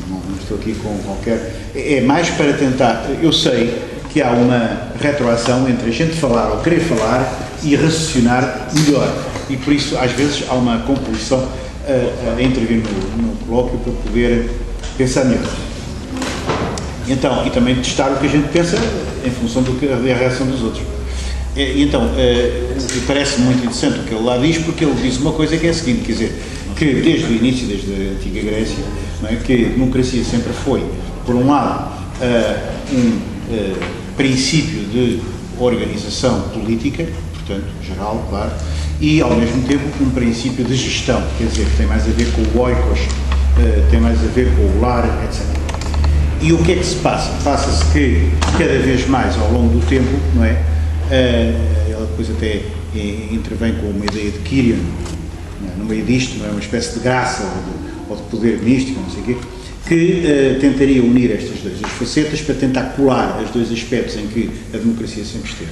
não estou aqui com qualquer... É mais para tentar... Eu sei que há uma retroação entre a gente falar ou querer falar e raciocinar melhor. E por isso, às vezes, há uma compulsão a intervir no colóquio para poder pensar melhor. Então, e também testar o que a gente pensa em função da reação dos outros. Então, parece muito interessante o que ele lá diz, porque ele diz uma coisa que é a seguinte, quer dizer, que desde o início, desde a antiga Grécia, não é, que a democracia sempre foi, por um lado, princípio de organização política, portanto, geral, claro, e ao mesmo tempo um princípio de gestão, quer dizer, que tem mais a ver com o oikos, tem mais a ver com o lar, etc. E o que é que se passa? Passa-se que, cada vez mais ao longo do tempo, não é? Ela depois até intervém com uma ideia de Kyrion, no meio disto, não é? Uma espécie de graça ou de poder místico, não sei o quê, que tentaria unir estas duas facetas para tentar colar os dois aspectos em que a democracia sempre esteve.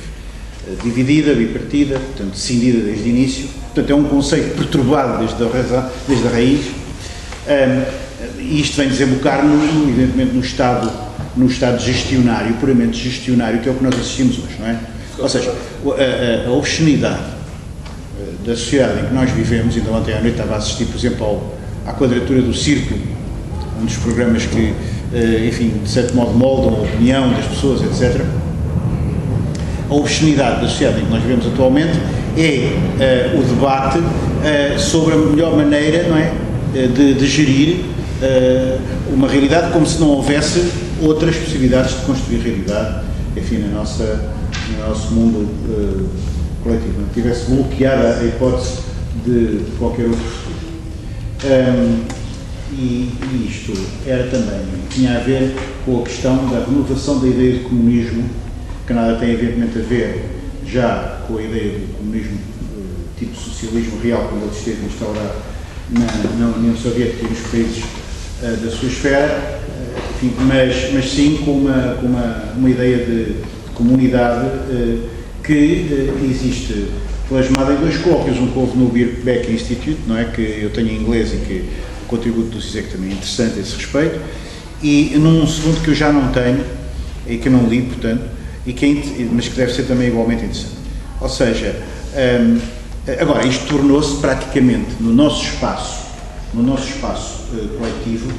Dividida, bipartida, portanto, decidida desde o início, portanto, é um conceito perturbado desde a raiz, e isto vem desembocar, evidentemente, no estado gestionário, puramente gestionário, que é o que nós assistimos hoje, não é? Ou seja, a obscenidade da sociedade em que nós vivemos, ainda ontem à noite estava a assistir, por exemplo, à Quadratura do Círculo, um dos programas que, enfim, de certo modo moldam a opinião das pessoas, etc. A obscenidade da sociedade em que nós vivemos atualmente é o debate sobre a melhor maneira, não é, de gerir uma realidade como se não houvesse outras possibilidades de construir realidade, enfim, no nosso mundo coletivo, não tivesse bloqueada a hipótese de qualquer outro futuro. E isto tinha a ver com a questão da renovação da ideia de comunismo, que nada tem evidentemente a ver já com a ideia do comunismo tipo socialismo real, como ele esteve instaurado na União Soviética e nos países da sua esfera, enfim, mas sim com uma ideia de comunidade que existe plasmada em dois colóquios, um que houve no Birkbeck Institute, não é, que eu tenho em inglês e que o contributo do CISEC também é interessante a esse respeito, e num segundo que eu já não tenho, e que eu não li, portanto, mas que deve ser também igualmente interessante. Ou seja, agora, isto tornou-se praticamente no nosso espaço coletivo,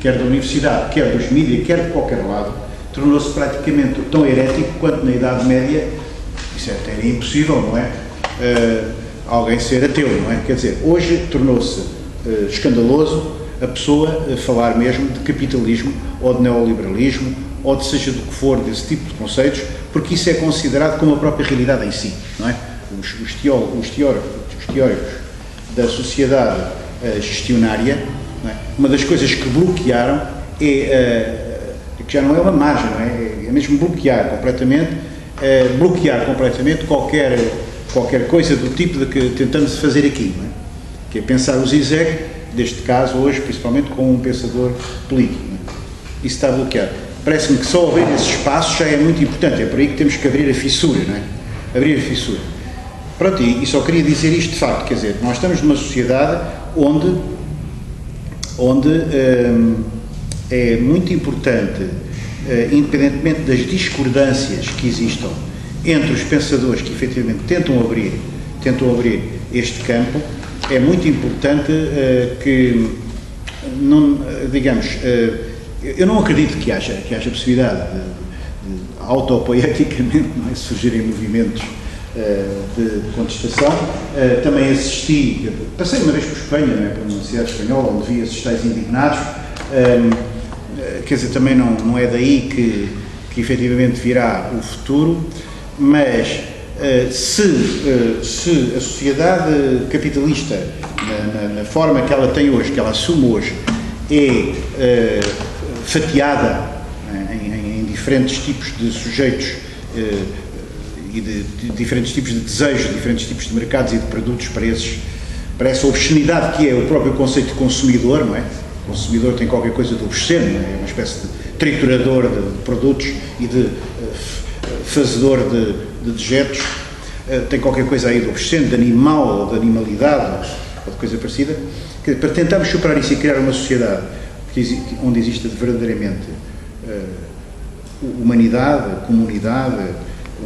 quer da universidade, quer dos mídias, quer de qualquer lado, tornou-se praticamente tão herético quanto na Idade Média, isso até era impossível, não é? Alguém ser ateu, não é? Quer dizer, hoje tornou-se escandaloso a pessoa falar mesmo de capitalismo ou de neoliberalismo ou de seja do que for, desse tipo de conceitos, porque isso é considerado como a própria realidade em si, não é? Os teóricos da sociedade gestionária, não é? Uma das coisas que bloquearam que já não é uma margem, não é? É mesmo bloquear completamente qualquer coisa do tipo de que tentamos fazer aqui, não é? Que é pensar o ZISEC, neste caso hoje, principalmente com um pensador político, não é? Isso está bloqueado. Parece-me que só abrir esse espaço já é muito importante, é por aí que temos que abrir a fissura, não é? Abrir a fissura. Pronto, e só queria dizer isto de facto, quer dizer, nós estamos numa sociedade onde é muito importante, independentemente das discordâncias que existam entre os pensadores que efetivamente tentam abrir este campo, é muito importante que, não, digamos, eu não acredito que haja possibilidade de autopoeticamente, não é, surgirem movimentos de contestação. Também passei uma vez por Espanha, não é, para uma universidade espanhola, onde vi esses tais indignados, quer dizer, também não é daí que efetivamente virá o futuro, mas se a sociedade capitalista, na forma que ela tem hoje, que ela assume hoje, é fatiada em diferentes tipos de sujeitos e de diferentes tipos de desejos, diferentes tipos de mercados e de produtos para essa obscenidade que é o próprio conceito de consumidor, não é? O consumidor tem qualquer coisa de obsceno, não é? É uma espécie de triturador de produtos e de fazedor de dejetos, tem qualquer coisa aí de obsceno, de animal ou de animalidade ou de coisa parecida, para tentarmos superar isso e criar uma sociedade onde exista verdadeiramente humanidade, comunidade,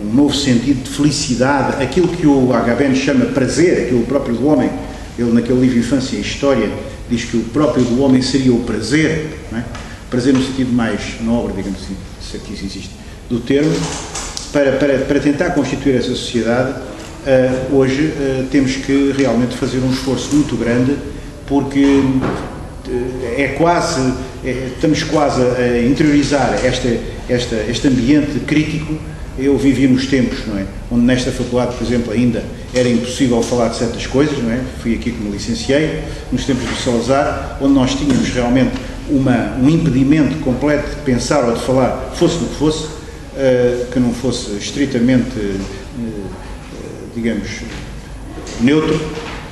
um novo sentido de felicidade, aquilo que o HBN chama prazer, aquilo próprio do homem. Ele, naquele livro Infância e História, diz que o próprio do homem seria o prazer, não é? Prazer no sentido mais nobre, digamos assim, se aqui existe, do termo. Para tentar constituir essa sociedade, hoje temos que realmente fazer um esforço muito grande, porque estamos quase a interiorizar este ambiente crítico. Eu vivi nos tempos, não é? Onde nesta faculdade, por exemplo, ainda era impossível falar de certas coisas, não é? Fui aqui que me licenciei, nos tempos do Salazar, onde nós tínhamos realmente um impedimento completo de pensar ou de falar, fosse do que fosse, que não fosse estritamente, digamos, neutro,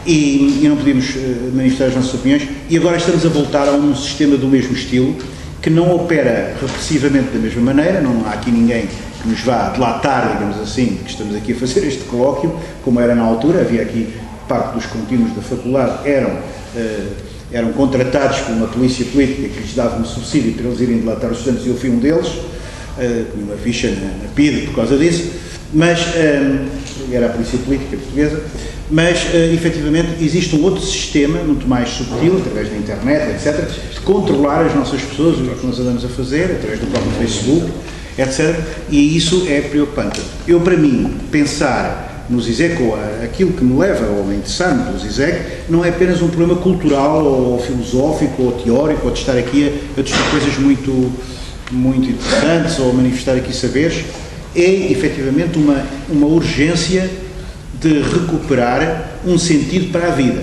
e não podíamos manifestar as nossas opiniões, e agora estamos a voltar a um sistema do mesmo estilo, que não opera repressivamente da mesma maneira. Não há aqui ninguém que nos vá delatar, digamos assim, que estamos aqui a fazer este colóquio, como era na altura. Havia aqui parte dos contínuos da faculdade, eram contratados por uma polícia política que lhes dava um subsídio para eles irem delatar os estudantes, e eu fui um deles, com uma ficha na PIDE por causa disso, mas era a polícia política portuguesa. Mas, efetivamente, existe um outro sistema, muito mais subtil, através da internet, etc., de controlar as nossas pessoas, o que nós andamos a fazer, através do próprio Facebook, etc., e isso é preocupante. Para mim, pensar no Zizek, ou aquilo que me leva ou me interessar pelo Zizek, não é apenas um problema cultural, ou filosófico, ou teórico, ou de estar aqui a discutir coisas muito interessantes, ou manifestar aqui saberes. É, efetivamente, uma urgência de recuperar um sentido para a vida.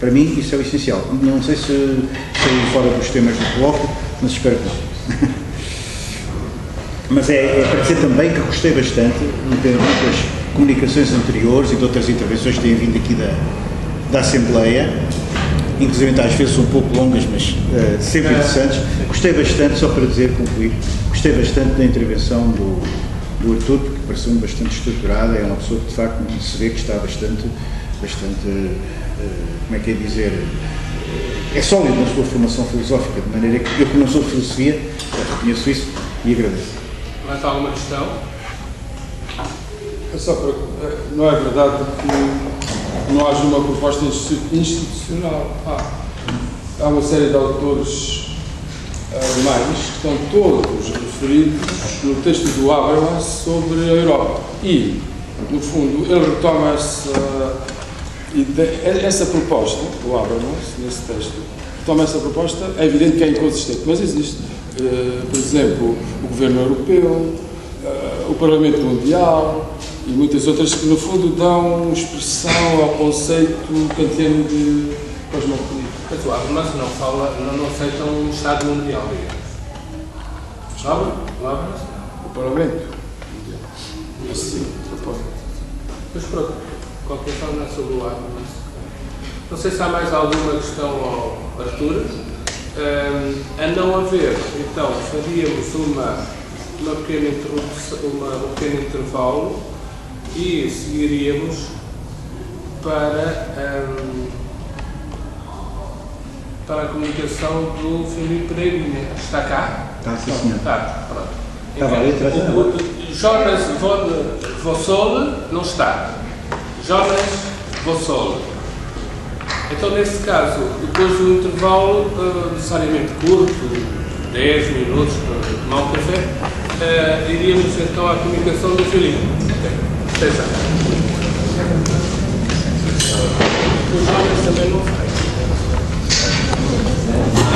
Para mim, isso é o essencial. Não sei se saí fora dos temas do colóquio, mas espero que não. Mas é para dizer também que gostei bastante, de muitas comunicações anteriores e de outras intervenções que têm vindo aqui da Assembleia, inclusive às vezes um pouco longas, mas sempre interessantes. Gostei bastante, só para dizer, concluir, gostei bastante da intervenção do Artur, porque pareceu-me bastante estruturada. É uma pessoa que de facto se vê que está bastante, como é que é dizer, é sólido na sua formação filosófica, de maneira que eu, que não sou de filosofia, reconheço isso e agradeço. Mais alguma questão? É só para, não é verdade que não haja uma proposta institucional. Há uma série de autores alemães que estão todos referidos no texto do Habermas sobre a Europa. E, no fundo, ele retoma essa proposta, o Habermas, nesse texto, retoma essa proposta. É evidente que é inconsistente, mas existe. Por exemplo, o Governo Europeu, o Parlamento Mundial e muitas outras que, no fundo, dão expressão ao conceito kantiano de cosmopolita. Mas o Habermas não aceita um Estado mundial, digamos. O Habermas? O Parlamento Mundial. Assim, propósito. Mas pronto, qualquer forma sobre o Habermas. Não sei se há mais alguma questão ao Artur. A não haver, então, faríamos uma pequena introdução, um pequeno intervalo e seguiríamos para a comunicação do Filipe Pereirinha. Está cá? Está, sim, senhor. Está, pronto. Estava ali atrás. Jonas Vossole não está. Jonas Vossole. Então, nesse caso, depois do intervalo, necessariamente curto, 10 minutos para tomar um café, iríamos então à comunicação do Filipe. Até já. O Jonas também não faz.